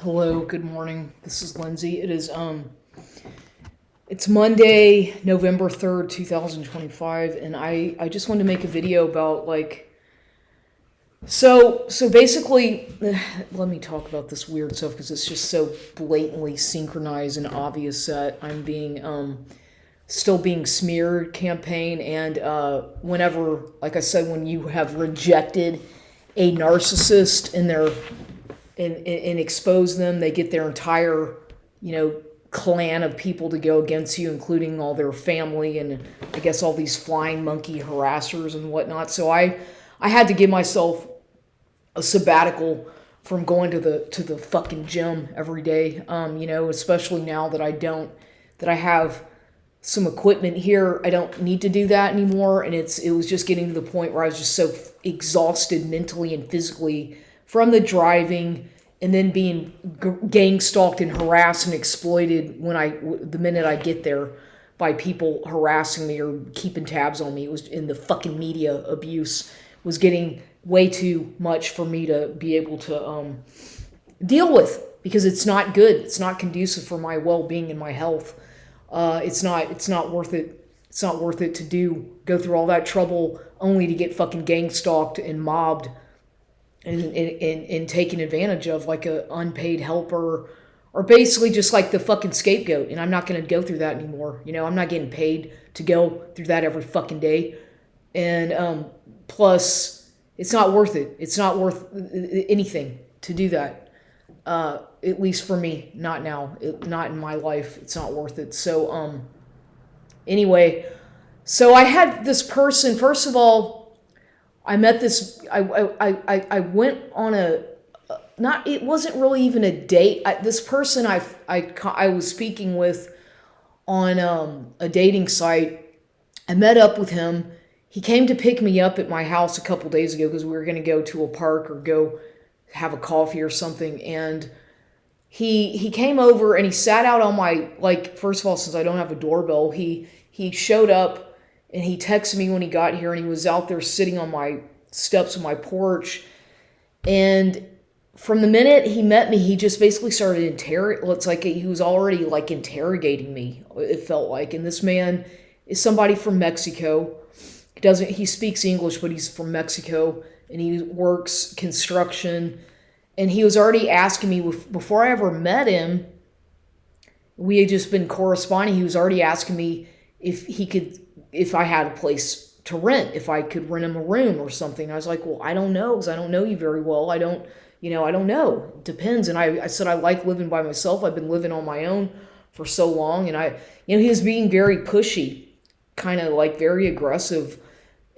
Hello, good morning. This is Lindsay. It's Monday, November 3rd, 2025, and I just wanted to make a video about so basically let me talk about this weird stuff because it's just so blatantly synchronized and obvious that I'm being still being smeared campaign. And whenever, like I said, when you have rejected a narcissist in their and expose them, they get their entire, clan of people to go against you, including all their family and I guess all these flying monkey harassers and whatnot. So I had to give myself a sabbatical from going to the fucking gym every day. Especially now that I have some equipment here. I don't need to do that anymore, and it was just getting to the point where I was just so exhausted mentally and physically from the driving, and then being gang stalked and harassed and exploited the minute I get there by people harassing me or keeping tabs on me. It was in the fucking media abuse was getting way too much for me to be able to deal with, because it's not good. It's not conducive for my well-being and my health. It's not worth it. It's not worth it to go through all that trouble only to get fucking gang stalked and mobbed and taken advantage of like a unpaid helper, or basically just like the fucking scapegoat. And I'm not going to go through that anymore. I'm not getting paid to go through that every fucking day. And plus, it's not worth it. It's not worth anything to do that. At least for me, not now. Not in my life. It's not worth it. So, anyway, so I had this person. First of all, I met this. I went on it wasn't really even a date. This person I was speaking with on a dating site. I met up with him. He came to pick me up at my house a couple days ago because we were going to go to a park or go have a coffee or something. And he came over and he sat out on my, first of all, since I don't have a doorbell, he showed up and he texted me when he got here, and he was out there sitting on my steps of my porch. And from the minute he met me, he just basically started it's like he was already interrogating me, it felt like. And this man is somebody from Mexico. He speaks English, but he's from Mexico, and he works construction. And he was already asking me, before I ever met him, we had just been corresponding. He was already asking me if I had a place to rent, if I could rent him a room or something. I was like, well, I don't know, because I don't know you very well. I don't know. It depends. And I said, I like living by myself. I've been living on my own for so long. And he was being very pushy, kind of very aggressive.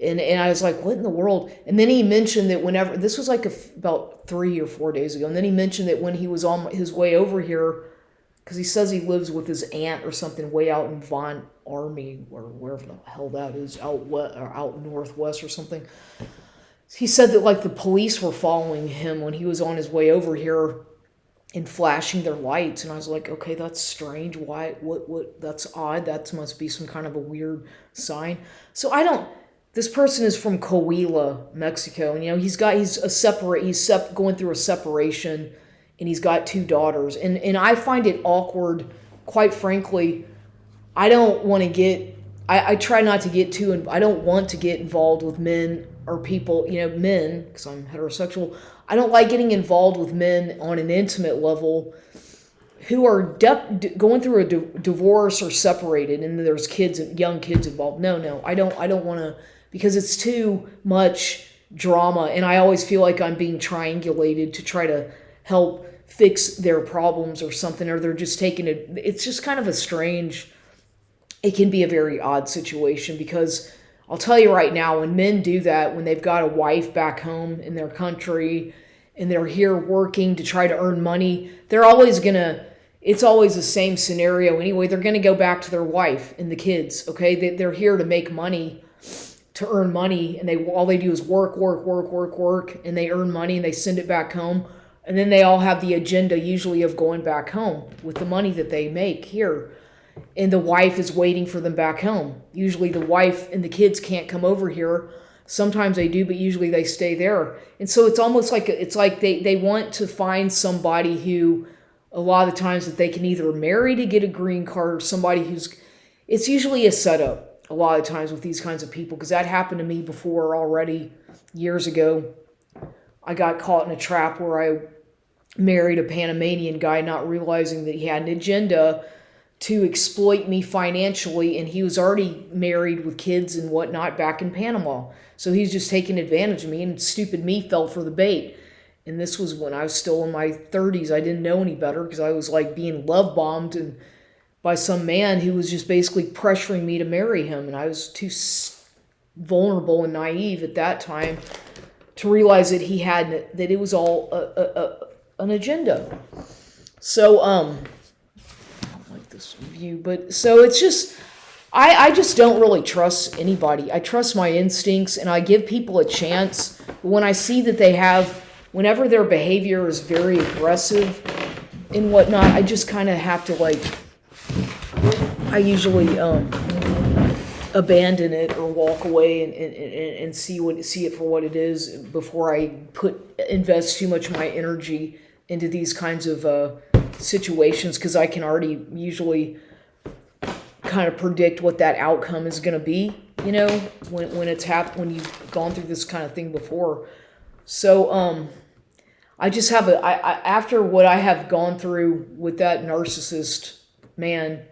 And I was like, what in the world? And then he mentioned that whenever, this was about 3 or 4 days ago, and then he mentioned that when he was on his way over here, because he says he lives with his aunt or something way out in Von Army, or wherever the hell that is, out northwest or something. He said that the police were following him when he was on his way over here and flashing their lights. And I was like, okay, that's strange. Why? What? That's odd. That must be some kind of a weird sign. So this person is from Coahuila, Mexico, and he's going through a separation, and he's got 2 daughters, and I find it awkward, quite frankly. I don't want to I try not to get I don't want to get involved with men or people, men, because I'm heterosexual. I don't like getting involved with men on an intimate level who are going through a divorce or separated, and there's young kids involved. No, I don't want to, because it's too much drama, and I always feel like I'm being triangulated to try to help fix their problems or something, or they're just taking it. It's just kind of it can be a very odd situation, because I'll tell you right now, when men do that, when they've got a wife back home in their country and they're here working to try to earn money, it's always the same scenario anyway. They're going to go back to their wife and the kids, okay? They're here to make money, to earn money, and all they do is work, and they earn money and they send it back home. And then they all have the agenda usually of going back home with the money that they make here. And the wife is waiting for them back home. Usually the wife and the kids can't come over here. Sometimes they do, but usually they stay there. And so it's almost like they want to find somebody who a lot of the times that they can either marry to get a green card or somebody it's usually a setup a lot of times with these kinds of people, because that happened to me before already years ago. I got caught in a trap where I married a Panamanian guy, not realizing that he had an agenda to exploit me financially, and he was already married with kids and whatnot back in Panama. So he's just taking advantage of me, and stupid me fell for the bait. And this was when I was still in my 30s. I didn't know any better because I was like being love bombed and by some man who was just basically pressuring me to marry him. And I was too vulnerable and naive at that time to realize that that it was all an agenda. So, I don't like this view, but so it's just, I just don't really trust anybody. I trust my instincts and I give people a chance. But when I see that whenever their behavior is very aggressive and whatnot, I just kind of have to I usually abandon it or walk away and see it for what it is before I invest too much of my energy into these kinds of situations, because I can already usually kind of predict what that outcome is going to be, when it's happened, when you've gone through this kind of thing before. So I just have after what I have gone through with that narcissist man,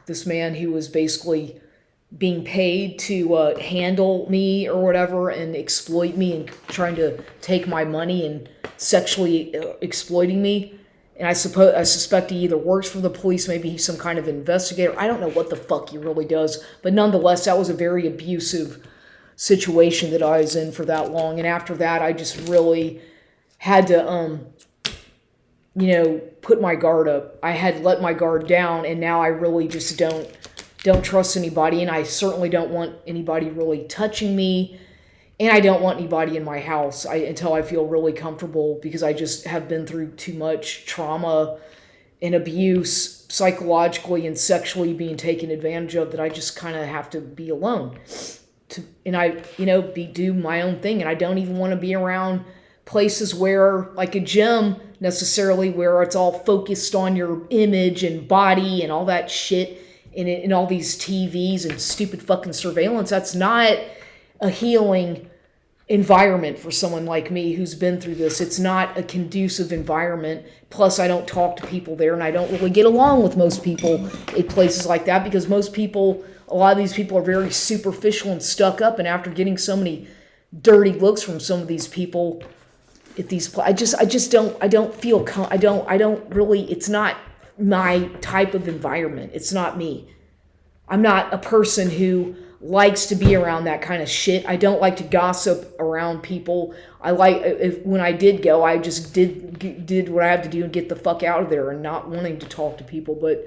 this man who was basically being paid to handle me or whatever and exploit me and trying to take my money and sexually exploiting me. And I suspect he either works for the police, maybe he's some kind of investigator. I don't know what the fuck he really does. But nonetheless, that was a very abusive situation that I was in for that long. And after that, I just really had to, put my guard up. I had let my guard down, and now I really just don't trust anybody, and I certainly don't want anybody really touching me, and I don't want anybody in my house until I feel really comfortable, because I just have been through too much trauma and abuse psychologically and sexually being taken advantage of, that I just kind of have to be alone. And I, do my own thing, and I don't even want to be around places where, like a gym necessarily, where it's all focused on your image and body and all that shit, and all these TVs and stupid fucking surveillance. That's not a healing environment for someone like me who's been through this. It's not a conducive environment. Plus, I don't talk to people there, and I don't really get along with most people at places like that, because a lot of these people are very superficial and stuck up, and after getting so many dirty looks from some of these people at these, I don't feel, it's not my type of environment. It's not me. I'm not a person who likes to be around that kind of shit. I don't like to gossip around people. When I did go, I just did what I had to do and get the fuck out of there, and not wanting to talk to people. But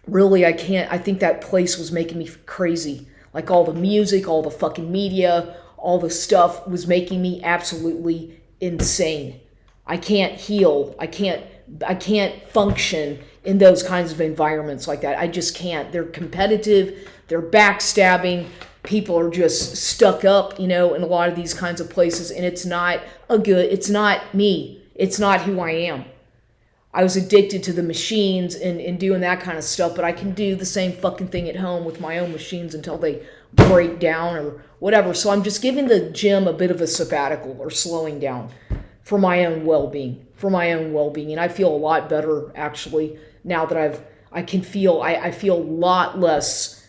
really, I can't. I think that place was making me crazy. Like all the music, all the fucking media, all the stuff was making me absolutely insane. I can't heal. I can't function in those kinds of environments like that. I just can't. They're competitive. They're backstabbing. People are just stuck up, in a lot of these kinds of places. And it's not me. It's not who I am. I was addicted to the machines and doing that kind of stuff, but I can do the same fucking thing at home with my own machines until they break down or whatever. So I'm just giving the gym a bit of a sabbatical, or slowing down, for my own well-being. And I feel a lot better, actually, now that I feel a lot less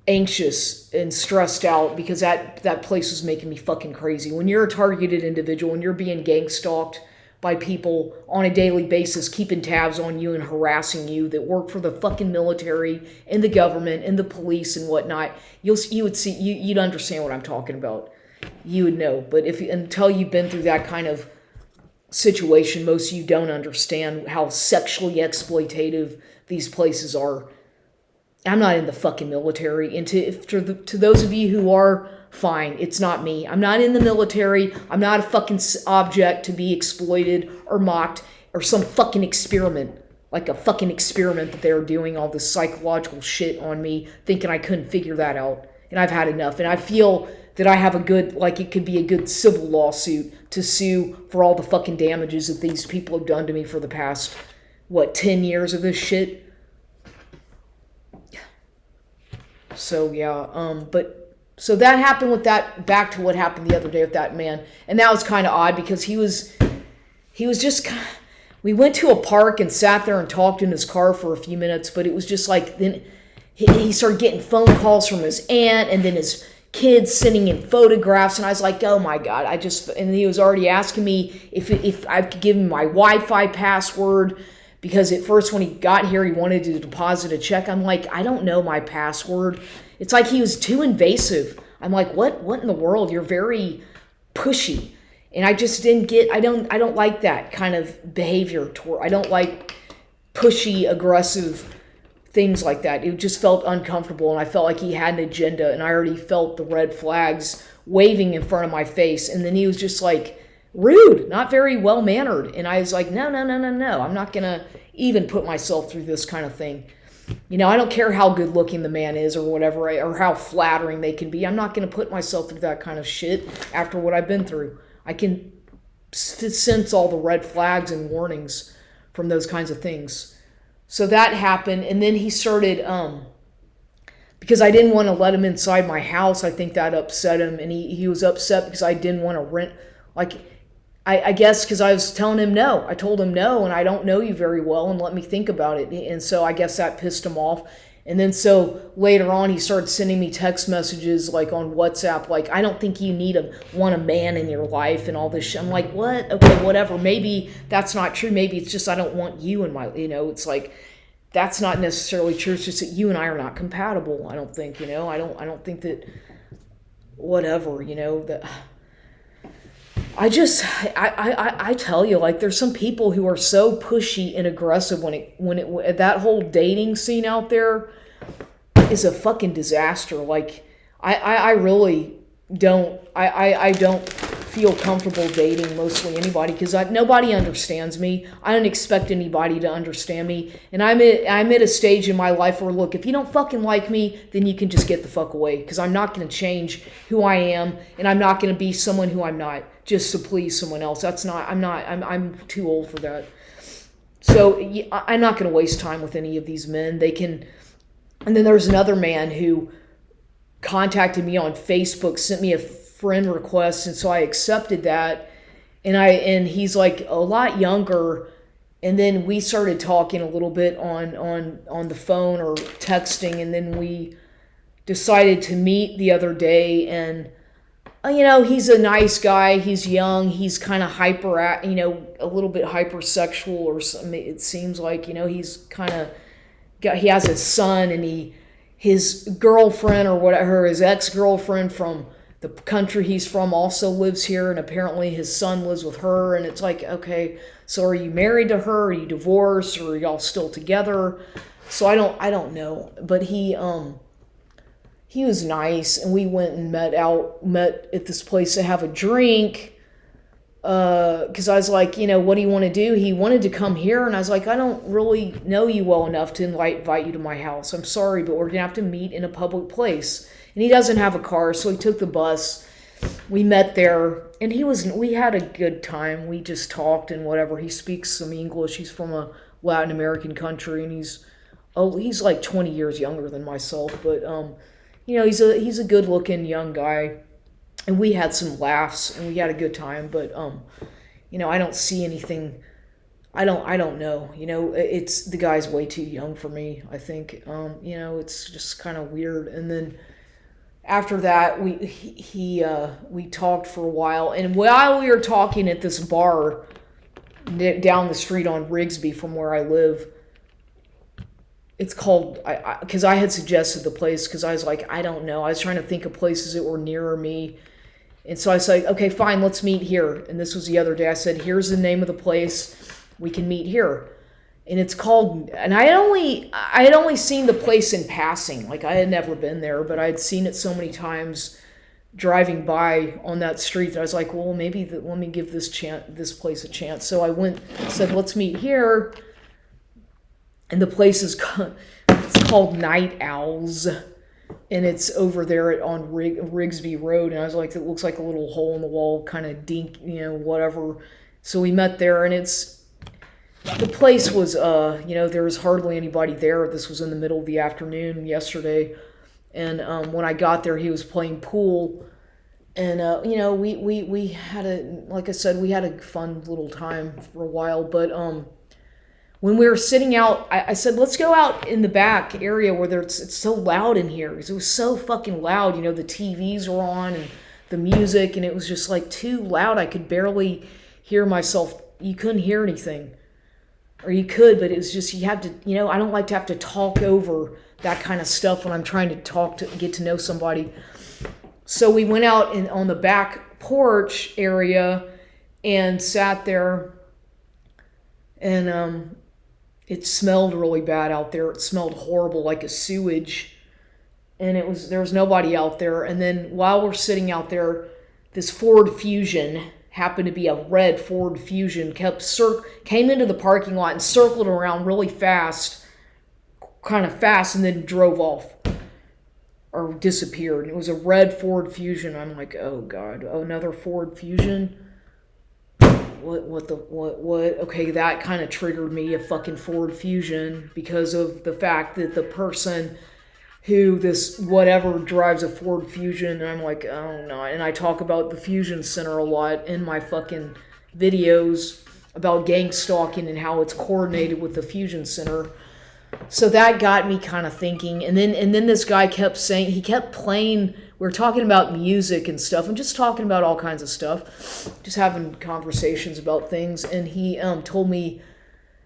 anxious and stressed out, because that place was making me fucking crazy. When you're a targeted individual, when you're being gang stalked by people on a daily basis, keeping tabs on you and harassing you, that work for the fucking military and the government and the police and whatnot, you'd understand what I'm talking about. You would know. But until you've been through that kind of situation, most of you don't understand how sexually exploitative these places are. I'm not in the fucking military. And to those of you who are, fine, it's not me. I'm not in the military. I'm not a fucking object to be exploited or mocked, or some fucking experiment. Like a fucking experiment that they're doing all this psychological shit on me, thinking I couldn't figure that out. And I've had enough. And I feel that I have a good, like it could be a good civil lawsuit to sue for all the fucking damages that these people have done to me for the past, 10 years of this shit. So yeah, so that happened with that, back to what happened the other day with that man. And that was kind of odd because he was just, we went to a park and sat there and talked in his car for a few minutes, but it was just like, then he started getting phone calls from his aunt and then his kids sending in photographs. And I was like, oh my God, and he was already asking me if I could give him my Wi-Fi password. Because at first when he got here, he wanted to deposit a check. I'm like, I don't know my password. It's like he was too invasive. I'm like, what in the world? You're very pushy. And I just didn't get, I don't like that kind of behavior I don't like pushy, aggressive things like that. It just felt uncomfortable and I felt like he had an agenda and I already felt the red flags waving in front of my face. And then he was just like, rude, not very well-mannered. And I was like, no. I'm not going to even put myself through this kind of thing. You know, I don't care how good-looking the man is or whatever, or how flattering they can be. I'm not going to put myself through that kind of shit after what I've been through. I can sense all the red flags and warnings from those kinds of things. So that happened, and then he started, because I didn't want to let him inside my house, I think that upset him, and he was upset because I didn't want to rent, like, I guess because I was telling him no. I told him no, and I don't know you very well, and let me think about it. And so I guess that pissed him off. And then so later on, he started sending me text messages like on WhatsApp, like, I don't think you want a man in your life and all this shit. I'm like, what? Okay, whatever. Maybe that's not true. Maybe it's just I don't want you in my, it's like, that's not necessarily true. It's just that you and I are not compatible, I don't think, I don't think that, whatever, that... I tell you, like, there's some people who are so pushy and aggressive when that whole dating scene out there is a fucking disaster. Like, I really don't, I don't feel comfortable dating mostly anybody because nobody understands me. I don't expect anybody to understand me. And I'm at a stage in my life where, look, if you don't fucking like me, then you can just get the fuck away because I'm not going to change who I am and I'm not going to be someone who I'm not just to please someone else. I'm too old for that. So I'm not going to waste time with any of these men. And then there's another man who contacted me on Facebook, sent me a friend request, and so I accepted that. And he's like a lot younger. And then we started talking a little bit on the phone or texting, and then we decided to meet the other day. And he's a nice guy. He's young. He's kind of a little bit hypersexual or something. It seems like, he's he has a son, and his girlfriend or whatever, his ex-girlfriend from the country he's from also lives here, and apparently his son lives with her. And it's like, okay, so are you married to her? Are you divorced? Or are y'all still together? So I don't know. But he was nice, and we went and met at this place to have a drink. Because I was like, what do you want to do? He wanted to come here, and I was like, I don't really know you well enough to invite you to my house. I'm sorry, but we're going to have to meet in a public place. And he doesn't have a car, so he took the bus. We met there, and we had a good time. We just talked and whatever. He speaks some English. He's from a Latin American country, and he's like 20 years younger than myself, but he's a good-looking young guy. And we had some laughs, and we had a good time, but, I don't see anything, I don't know, it's, the guy's way too young for me, I think, it's just kind of weird. And then after that, we talked for a while, and while we were talking at this bar down the street on Rigsby from where I live, it's called, because I had suggested the place, because I was like, I don't know, I was trying to think of places that were nearer me. And so I said, okay, fine, let's meet here. And this was the other day. I said, here's the name of the place. We can meet here. And it's called, and I had only seen the place in passing. Like, I had never been there, but I had seen it so many times driving by on that street that I was like, well, maybe let me give this place a chance. So I went, said, let's meet here. And the place is it's called Night Owls. and it's over there on Rigsby Road. And I was like, it looks like a little hole in the wall, kind of dink, whatever. So we met there, and the place was, there was hardly anybody there. This was in the middle of the afternoon yesterday, and when I got there, he was playing pool, and we had like I said, we had a fun little time for a while, but when we were sitting out, I said, let's go out in the back area where it's so loud in here. Because it was so fucking loud. The TVs were on and the music, and it was just like too loud. I could barely hear myself. You couldn't hear anything. Or you could, but it was just, you had to, I don't like to have to talk over that kind of stuff when I'm trying to get to know somebody. So we went out on the back porch area and sat there, and it smelled really bad out there. It smelled horrible, like a sewage. And there was nobody out there. And then while we're sitting out there, this Ford Fusion, happened to be a red Ford Fusion, came into the parking lot and circled around really fast, kind of fast, and then drove off or disappeared. It was a red Ford Fusion. I'm like, oh God, another Ford Fusion? What? Okay, that kind of triggered me, a fucking Ford Fusion, because of the fact that the person who this whatever drives a Ford Fusion, and I'm like, oh no. And I talk about the Fusion Center a lot in my fucking videos about gang stalking and how it's coordinated with the Fusion Center. So that got me kind of thinking. And then this guy kept saying, he kept playing. We were talking about music and stuff, and just talking about all kinds of stuff, just having conversations about things. And he had told me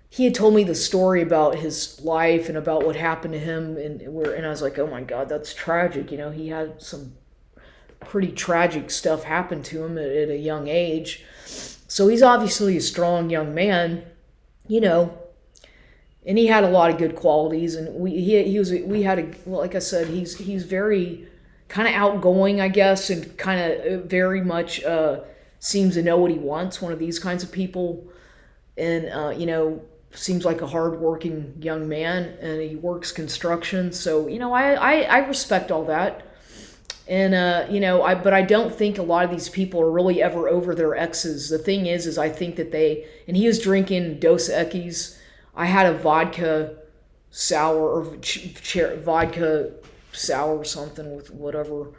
the story about his life and about what happened to him, and I was like, oh my God, that's tragic. He had some pretty tragic stuff happen to him at a young age. So he's obviously a strong young man, and he had a lot of good qualities. And like I said, he's very kind of outgoing, I guess, and kind of very much seems to know what he wants. One of these kinds of people, and seems like a hard-working young man, and he works construction. So I respect all that, and but I don't think a lot of these people are really ever over their exes. The thing is I think that and he was drinking Dos Equis. I had a vodka sour or vodka sour or something with whatever,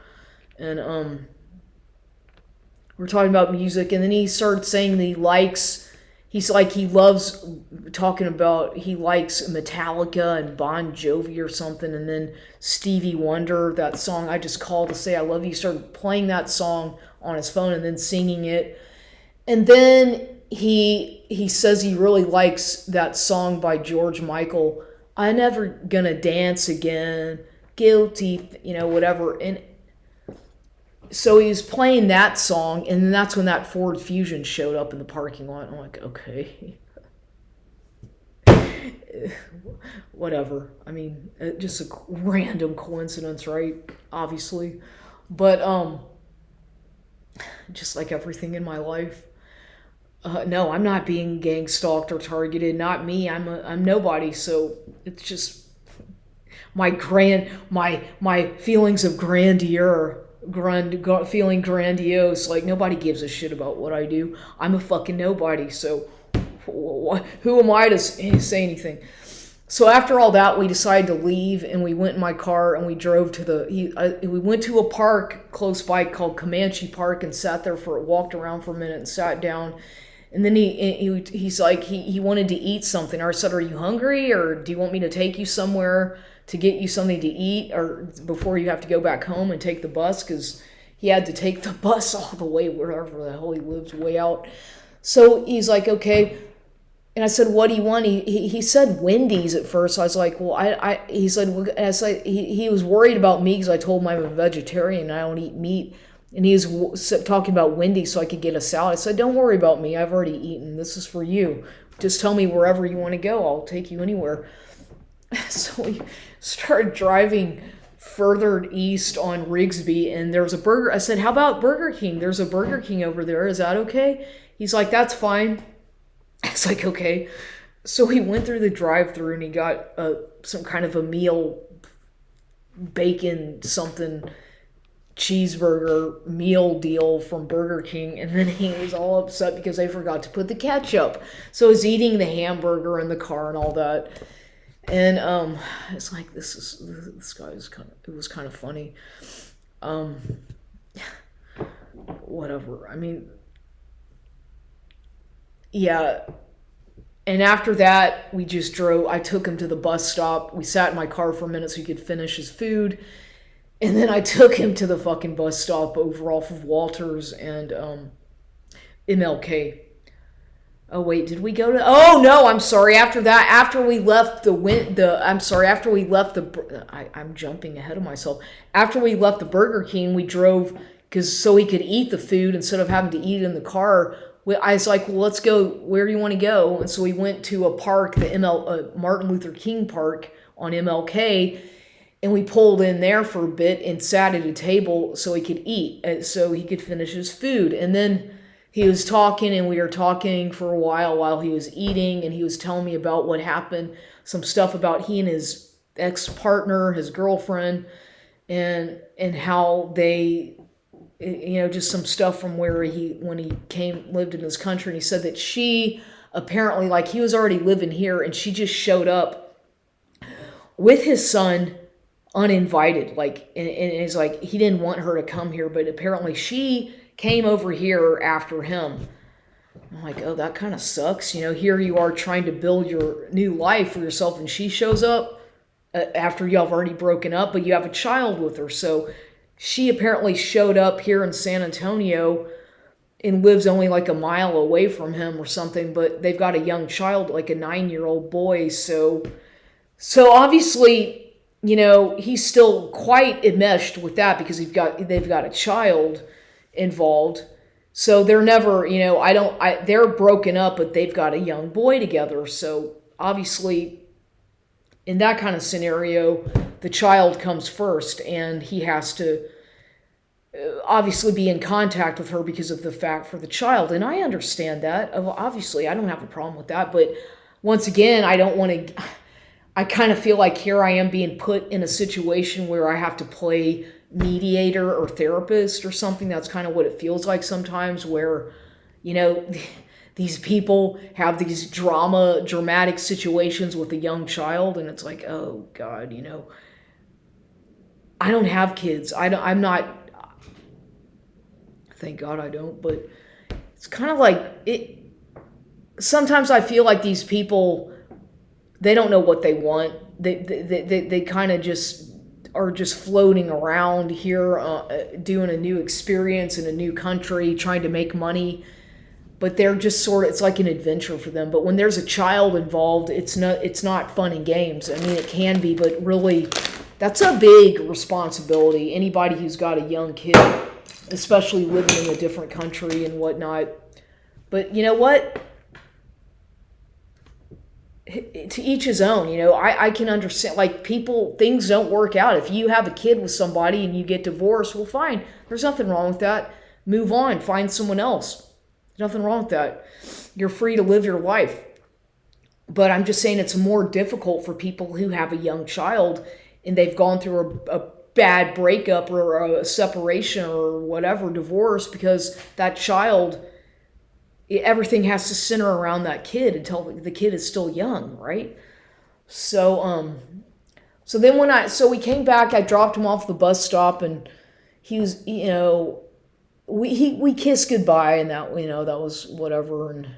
and we're talking about music, and then he started saying that he likes Metallica and Bon Jovi or something, and then Stevie Wonder, that song I Just Called to Say I Love You. He started playing that song on his phone and then singing it. And then he says he really likes that song by George Michael, I Never Gonna Dance Again, Guilty, whatever. And so he was playing that song, and then that's when that Ford Fusion showed up in the parking lot. I'm like, okay. Whatever. I mean, just a random coincidence, right? Obviously. But, just like everything in my life. No, I'm not being gang stalked or targeted. Not me. I'm nobody. So it's just my feelings of grandeur. Feeling grandiose, like nobody gives a shit about what I do. I'm a fucking nobody, so who am I to say anything? So after all that, we decided to leave, and we went in my car and we drove to we went to a park close by called Comanche Park and walked around for a minute and sat down. And then he's like, he wanted to eat something. I said, are you hungry, or do you want me to take you somewhere to get you something to eat, or before you have to go back home and take the bus? Because he had to take the bus all the way wherever the hell he lives, way out. So he's like, okay. And I said, what do you want? He said Wendy's at first. So I was like, well, he said, he was worried about me because I told him I'm a vegetarian and I don't eat meat. And he was talking about Wendy's so I could get a salad. I said, don't worry about me. I've already eaten. This is for you. Just tell me wherever you want to go. I'll take you anywhere. So we started driving further east on Rigsby, and there was a burger. I said, how about Burger King? There's a Burger King over there. Is that okay? He's like, that's fine. I was like, okay. So he went through the drive-thru and he got some kind of a meal bacon something cheeseburger meal deal from Burger King, and then he was all upset because I forgot to put the ketchup. So he's eating the hamburger in the car and all that. And it's like this guy is it was kind of funny. Whatever. I mean, yeah. And after that, we just drove. I took him to the bus stop. We sat in my car for a minute so he could finish his food. And then I took him to the fucking bus stop over off of Walters and MLK. Oh wait, did we go to? Oh no, I'm sorry. After that, after we left After we left I'm jumping ahead of myself. After we left the Burger King, we drove so he could eat the food instead of having to eat it in the car. I was like, well, let's go. Where do you want to go? And so we went to a park, the Martin Luther King Park on MLK, and we pulled in there for a bit and sat at a table so he could eat, so he could finish his food. And then he was talking, and we were talking for a while he was eating, and he was telling me about what happened, some stuff about he and his ex-partner, his girlfriend, and how they, just some stuff from when he lived in this country. And he said that she apparently, like, he was already living here, and she just showed up with his son uninvited, like, and it's like he didn't want her to come here, but apparently she came over here after him. I'm like, oh, that kind of sucks. Here you are trying to build your new life for yourself, and she shows up after y'all have already broken up, but you have a child with her. So she apparently showed up here in San Antonio and lives only like a mile away from him or something, but they've got a young child, like a 9-year-old boy. So obviously, he's still quite enmeshed with that because they've got a child involved. So they're never, they're broken up, but they've got a young boy together. So obviously, in that kind of scenario, the child comes first, and he has to obviously be in contact with her because of the fact for the child. And I understand that. Obviously, I don't have a problem with that. But once again, I kind of feel like here I am being put in a situation where I have to play mediator or therapist or something. That's kind of what it feels like sometimes, where, these people have these dramatic situations with a young child, and it's like, oh God, I don't have kids. I'm not, thank God I don't, but it's kind of like it. Sometimes I feel like these people, they don't know what they want. They kind of just are just floating around here, doing a new experience in a new country, trying to make money. But they're just it's like an adventure for them. But when there's a child involved, it's not fun and games. I mean, it can be, but really, that's a big responsibility. Anybody who's got a young kid, especially living in a different country and whatnot. But you know what? To each his own. I can understand, like, things don't work out. If you have a kid with somebody and you get divorced, well, fine. There's nothing wrong with that. Move on. Find someone else. There's nothing wrong with that. You're free to live your life. But I'm just saying it's more difficult for people who have a young child and they've gone through a bad breakup or a separation or whatever, divorce, because that child, everything has to center around that kid until the kid is still young, right? So then we came back, I dropped him off the bus stop, and he was, we kissed goodbye, and that was whatever, and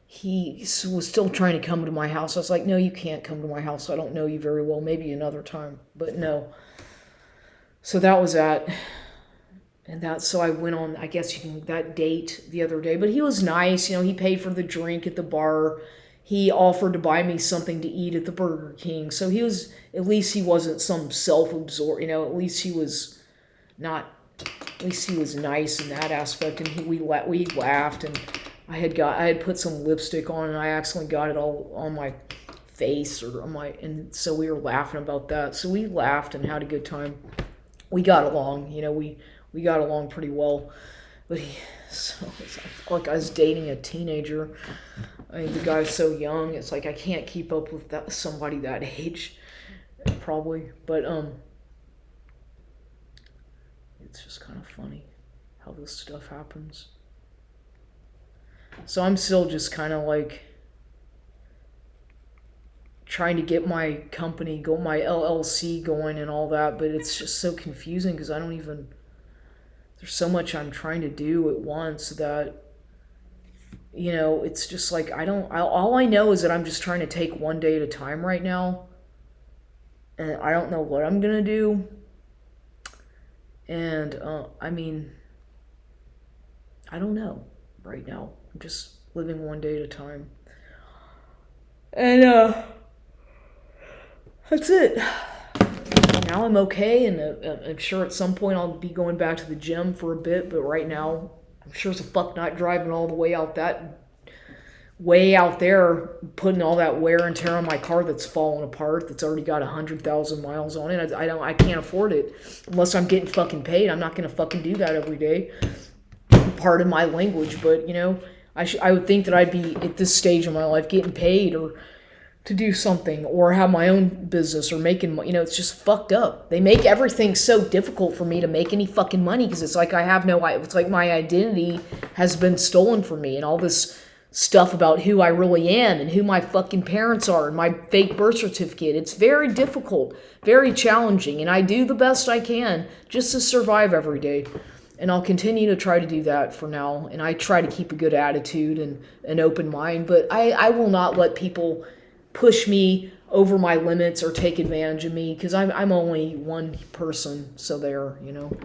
he was still trying to come to my house. I was like, no, you can't come to my house. I don't know you very well. Maybe another time, but no. So that was that. And so I went on, I guess that date the other day. But he was nice. He paid for the drink at the bar. He offered to buy me something to eat at the Burger King. So at least he wasn't some self-absorbed, at least he was nice in that aspect. And we laughed, and I had put some lipstick on, and I accidentally got it all on my face and so we were laughing about that. So we laughed and had a good time. We got along, we got along pretty well, but I felt like I was dating a teenager. I mean, the guy's so young. It's like I can't keep up with somebody that age, probably. But It's just kind of funny how this stuff happens. So I'm still just kind of like trying to get my company, my LLC going and all that, but it's just so confusing because I don't even, there's so much I'm trying to do at once that, it's just like all I know is that I'm just trying to take one day at a time right now, and I don't know what I'm gonna do. And I mean, I don't know right now. I'm just living one day at a time. And that's it. Now I'm okay, and I'm sure at some point I'll be going back to the gym for a bit, but right now I'm sure as a fuck not driving all the way out there, putting all that wear and tear on my car that's falling apart, that's already got 100,000 miles on it. I can't afford it unless I'm getting fucking paid. I'm not gonna fucking do that every day. Pardon my language, but I would think that I'd be at this stage of my life getting paid or to do something or have my own business or making, it's just fucked up. They make everything so difficult for me to make any fucking money because it's like it's like my identity has been stolen from me and all this stuff about who I really am and who my fucking parents are and my fake birth certificate. It's very difficult, very challenging, and I do the best I can just to survive every day. And I'll continue to try to do that for now. And I try to keep a good attitude and an open mind, but I will not let people push me over my limits or take advantage of me because I'm only one person. So there.